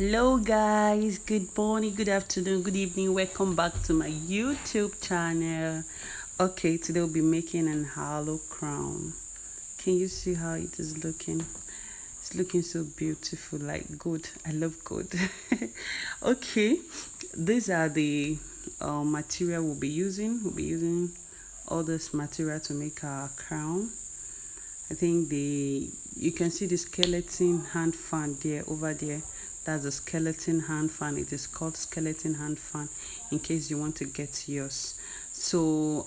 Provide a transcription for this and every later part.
Hello guys, good morning, good afternoon, good evening. Welcome back to my YouTube channel. Okay, today we'll be making an hollow crown. Can you see how it is looking? It's looking so beautiful, like gold. I love gold. Okay, these are the material we'll be using. We'll be using all this material to make our crown. I think you can see the skeleton hand fan there over there. That's a skeleton hand fan. It is called skeleton hand fan in case you want to get yours. So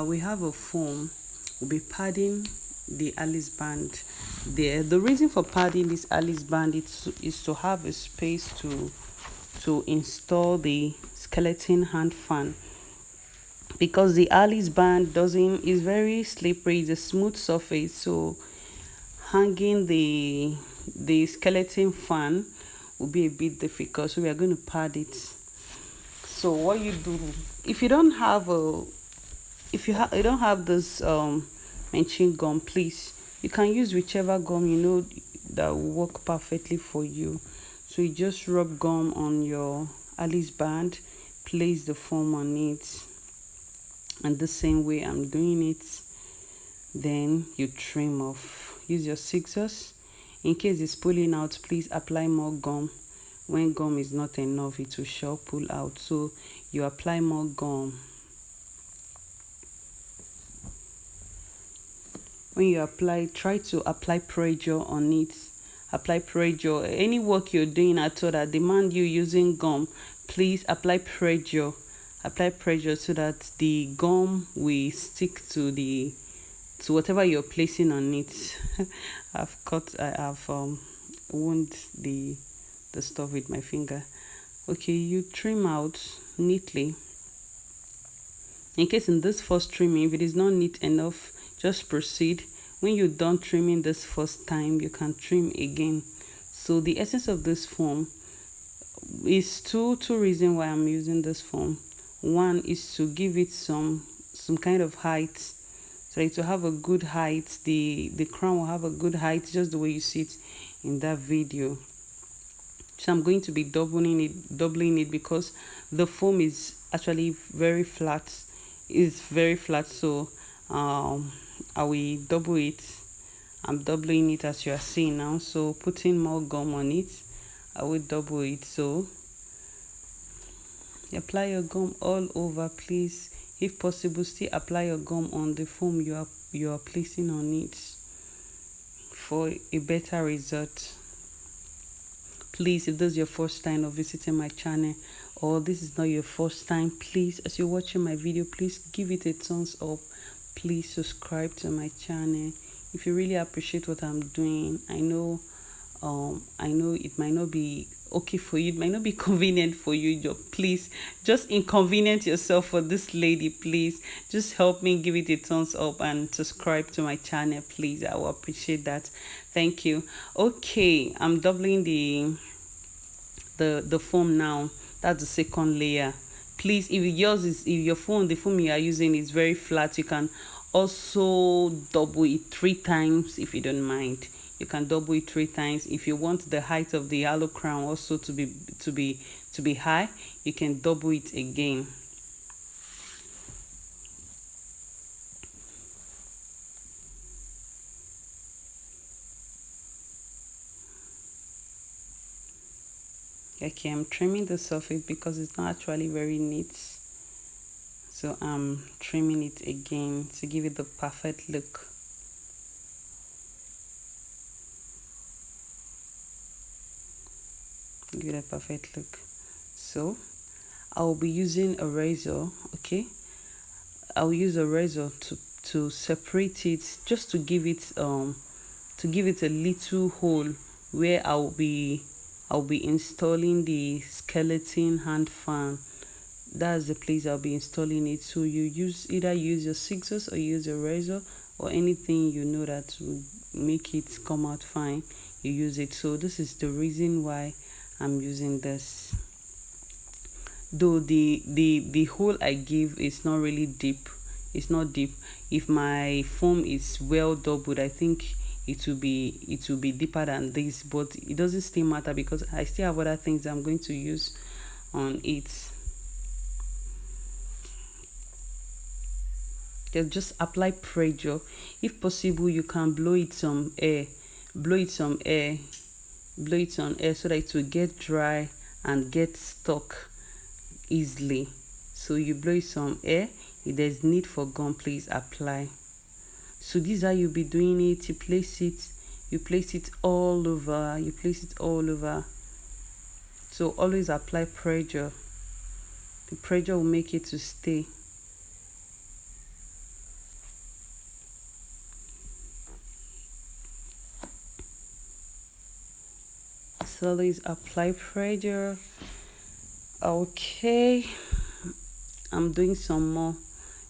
we have a foam. We'll be padding the Alice band there. The reason for padding this Alice band is to have a space to install the skeleton hand fan, because the Alice band doesn't is very slippery. It's a smooth surface, so hanging the skeleton fan will be a bit difficult, so we are going to pad it. So what you do, if you don't have you don't have this machine gum, please, you can use whichever gum you know that will work perfectly for you. So you just rub gum on your Alice band, place the foam on it, and the same way I'm doing it. Then you trim off. Use your scissors. In case it's pulling out, please apply more gum. When gum is not enough, it will sure pull out, so you apply more gum. When you apply, try to apply pressure on it. Apply pressure. Any work you're doing at all that demand you using gum, please apply pressure. Apply pressure so that the gum will stick to whatever you're placing on it. I have wound the stuff with my finger. Okay, you trim out neatly. In case in this first trimming, if it is not neat enough, just proceed. When you're done trimming this first time, you can trim again. So the essence of this foam is two reasons why I'm using this foam. One is to give it some kind of height, so it will have a good height. The crown will have a good height, just the way you see it in that video. So I'm going to be doubling it because the foam is actually very flat. It's very flat, so I will double it. I'm doubling it as you are seeing now. So putting more gum on it, I will double it. So apply your gum all over, please. If possible, still apply your gum on the foam you are placing on it for a better result. Please, if this is your first time of visiting my channel, or this is not your first time, please, as you're watching my video, please give it a thumbs up. Please subscribe to my channel if you really appreciate what I'm doing. I know it might not be okay for you, it might not be convenient for you. Please just inconvenience yourself for this lady. Please just help me, give it a thumbs up and subscribe to my channel, please. I will appreciate that. Thank you. Okay, I'm doubling the foam now. That's the second layer. Please, if your phone, the foam you are using is very flat, you can also double it 3 times if you don't mind. You can double it 3 times. If you want the height of the hollow crown also to be high, you can double it again. Okay, I'm trimming the surface because it's not actually very neat. So I'm trimming it again to give it the perfect look. Give it a perfect look. So I'll be using a razor. Okay, I'll use a razor to separate it, just to give it a little hole where I'll be installing the skeleton hand fan. That's the place I'll be installing it. So you either use your scissors or use a razor, or anything you know that will make it come out fine, you use it. So this is the reason why I'm using this. Though the hole I give is not really deep, it's not deep. If my foam is well doubled, I think it will be deeper than this, but it doesn't still matter because I still have other things I'm going to use on it. Just apply pressure. If possible, you can blow it some air, blow it some air, blow it on air so that it will get dry and get stuck easily. So you blow it some air. If there's need for gum, please apply. So this is how you'll be doing it. You place it all over, you place it all over. So always apply pressure. The pressure will make it to stay. So always apply pressure. Okay, I'm doing some more.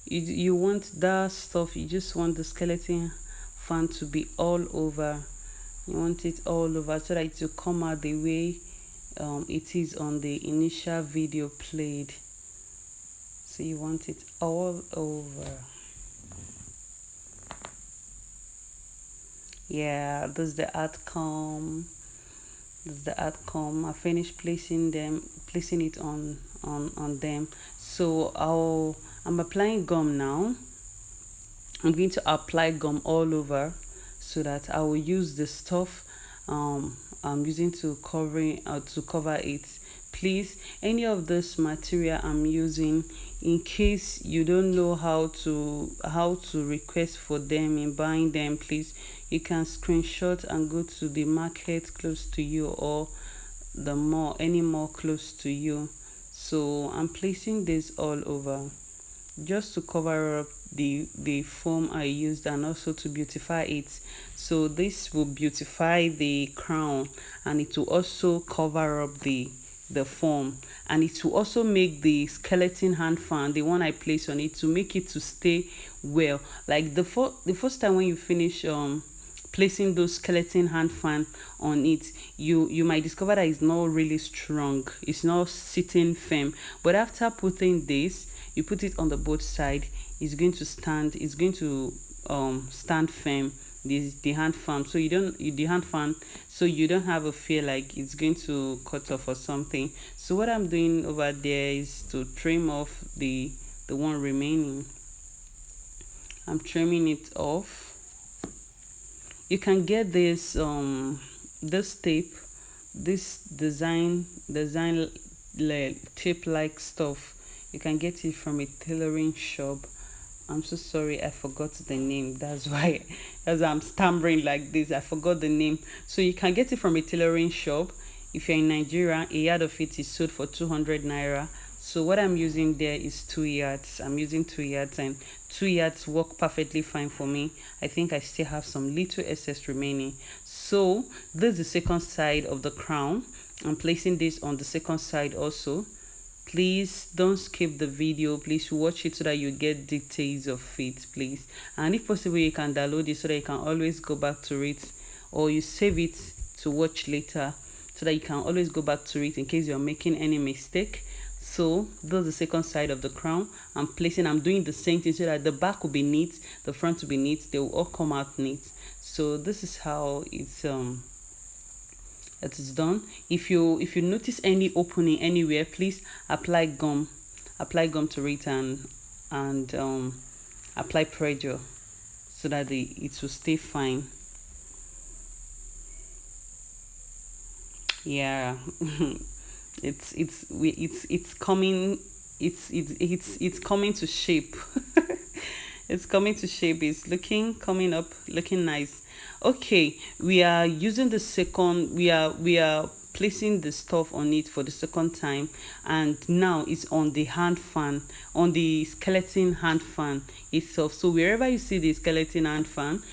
You want that stuff, you just want the skeleton fan to be all over. You want it all over so that it will come out the way it is on the initial video played. So you want it all over. Yeah, this is the outcome. This is the outcome. I finished placing it on them. So I'm applying gum now. I'm going to apply gum all over so that I will use the stuff I'm using to cover it. Please, any of this material I'm using, in case you don't know how to request for them in buying them, please, you can screenshot and go to the market close to you or the mall, any mall close to you. So I'm placing this all over just to cover up the foam I used and also to beautify it. So this will beautify the crown and it will also cover up the foam, and it will also make the skeleton hand fan, the one I placed on it, to make it to stay well. Like the first time when you finish placing those skeleton hand fan on it, you might discover that it's not really strong, it's not sitting firm, but after putting this, you put it on the both side, it's going to stand firm, the hand fan, so you don't have a feel like it's going to cut off or something. So what I'm doing over there is to trim off the one remaining. I'm trimming it off. You can get this tape, this design tape like stuff. You can get it from a tailoring shop. I'm so sorry, I forgot the name. That's why I'm stammering like this. I forgot the name. So you can get it from a tailoring shop. If you're in Nigeria, a yard of it is sold for 200 naira. So what I'm using there is 2 yards. I'm using 2 yards, and 2 yards work perfectly fine for me. I think I still have some little excess remaining. So this is the second side of the crown. I'm placing this on the second side also. Please don't skip the video. Please watch it so that you get details of it, please. And if possible, you can download it so that you can always go back to it, or you save it to watch later so that you can always go back to it in case you're making any mistake. So this is the second side of the crown. I'm doing the same thing so that the back will be neat, the front will be neat, they will all come out neat. So this is how it is done. If you notice any opening anywhere, please apply gum to it, and apply pressure so that it will stay fine. Yeah. it's coming, it's coming to shape. It's coming to shape. It's coming up, looking nice. Okay, we are using the second. We are placing the stuff on it for the second time, and now it's on the hand fan, on the skeleton hand fan itself. So wherever you see the skeleton hand fan,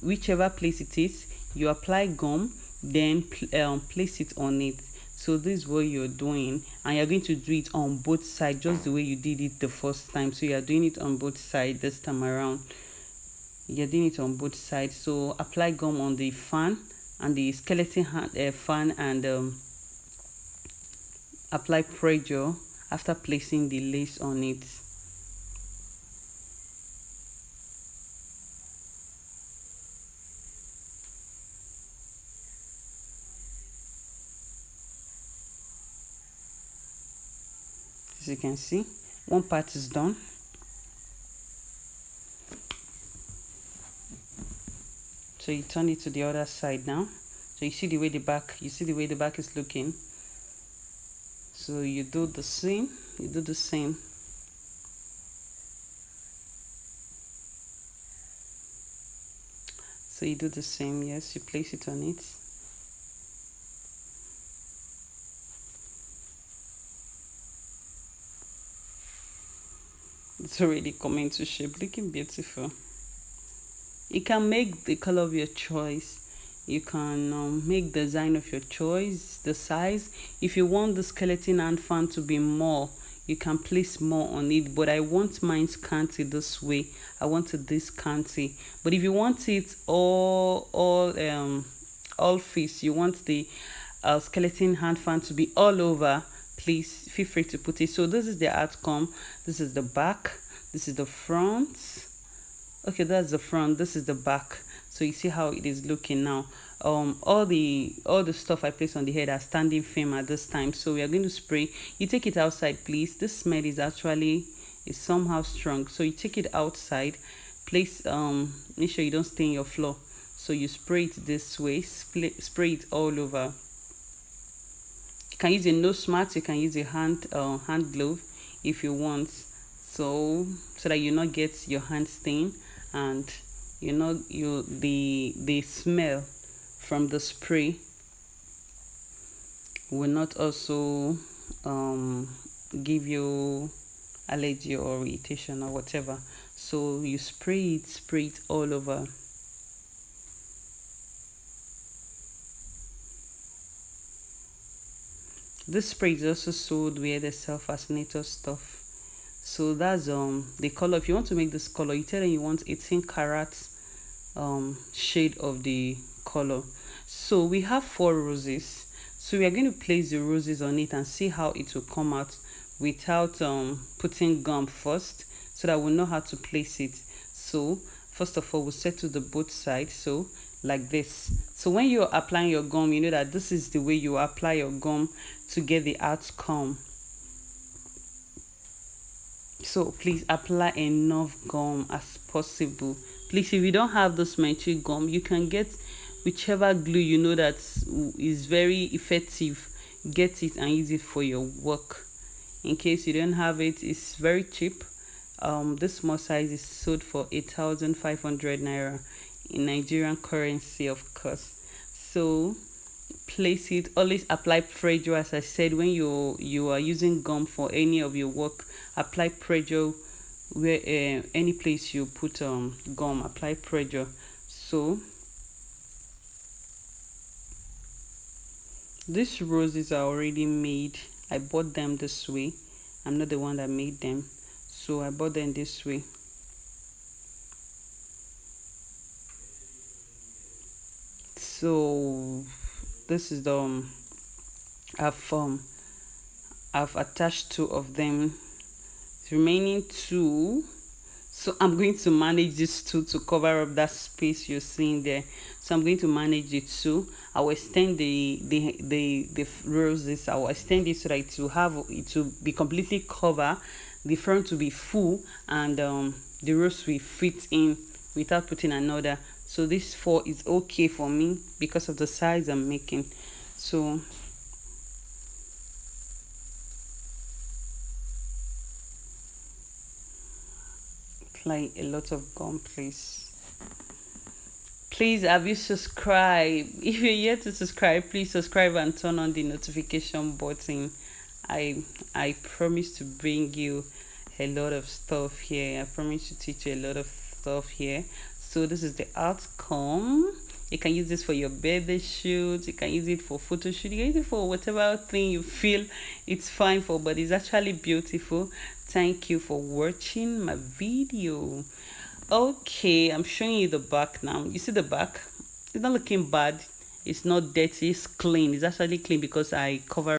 whichever place it is, you apply gum, then place it on it. So this is what you're doing, and you're going to do it on both sides just the way you did it the first time. So you're doing it on both sides this time around. You're doing it on both sides. So apply gum on the fan and the skeleton fan, and apply pressure after placing the lace on it. As you can see, one part is done. So you turn it to the other side now. So you see the way the back, is looking. So you do the same. So you do the same. Yes, you place it on it. It's already coming to shape, looking beautiful. You can make the color of your choice. You can make the design of your choice, the size. If you want the skeleton hand fan to be more, you can place more on it. But I want mine canty this way. I want it this canty. But if you want it all face, you want the skeleton hand fan to be all over, please feel free to put it. So this is the outcome. This is the back, this is the front. Okay, that's the front, this is the back. So you see how it is looking now. All the stuff I placed on the head are standing firm at this time. So we are going to spray. You take it outside, please. This smell is somehow strong, so you take it outside. Place make sure you don't stain your floor. So you spray it this way. Spray it all over. You can use a nose mat, you can use a hand glove if you want, so that you not get your hand stain, and the smell from the spray will not also give you allergy or irritation or whatever. So you spray it all over. This spray is also sold where they sell fascinator stuff. So that's the color. If you want to make this color, you tell them you want 18 carats shade of the color. So we have 4 roses. So we are going to place the roses on it and see how it will come out without putting gum first, so that we'll know how to place it. So first of all, we'll settle the both sides. So like this. So when you're applying your gum, you know that this is the way you apply your gum to get the outcome. So please apply enough gum as possible. Please, if you don't have this magic gum, you can get whichever glue you know that is very effective. Get it and use it for your work. In case you don't have it, it's very cheap. This small size is sold for 8,500 naira in Nigerian currency, of course. So place it. Always apply pressure, as I said. When you are using gum for any of your work, apply pressure where any place you put gum, apply pressure. So these roses are already made. I bought them this way. I'm not the one that made them, so I bought them this way. So this is the I've attached 2 of them, the remaining 2. So I'm going to manage these 2 to cover up that space you're seeing there. So I'm going to manage the 2. I will extend the roses. I will extend it so that it will be completely covered. The front will be full, and the rose will fit in without putting another. So this 4 is okay for me because of the size I'm making. So apply a lot of gum, please. Please, have you subscribed? If you're yet to subscribe, please subscribe and turn on the notification button. I promise to bring you a lot of stuff here. I promise to teach you a lot of stuff here. So this is the outcome. You can use this for your birthday shoot. You can use it for photo shoot. You can use it for whatever thing you feel it's fine for, but it's actually beautiful. Thank you for watching my video. Okay, I'm showing you the back now. You see the back? It's not looking bad. It's not dirty. It's clean. It's actually clean because I cover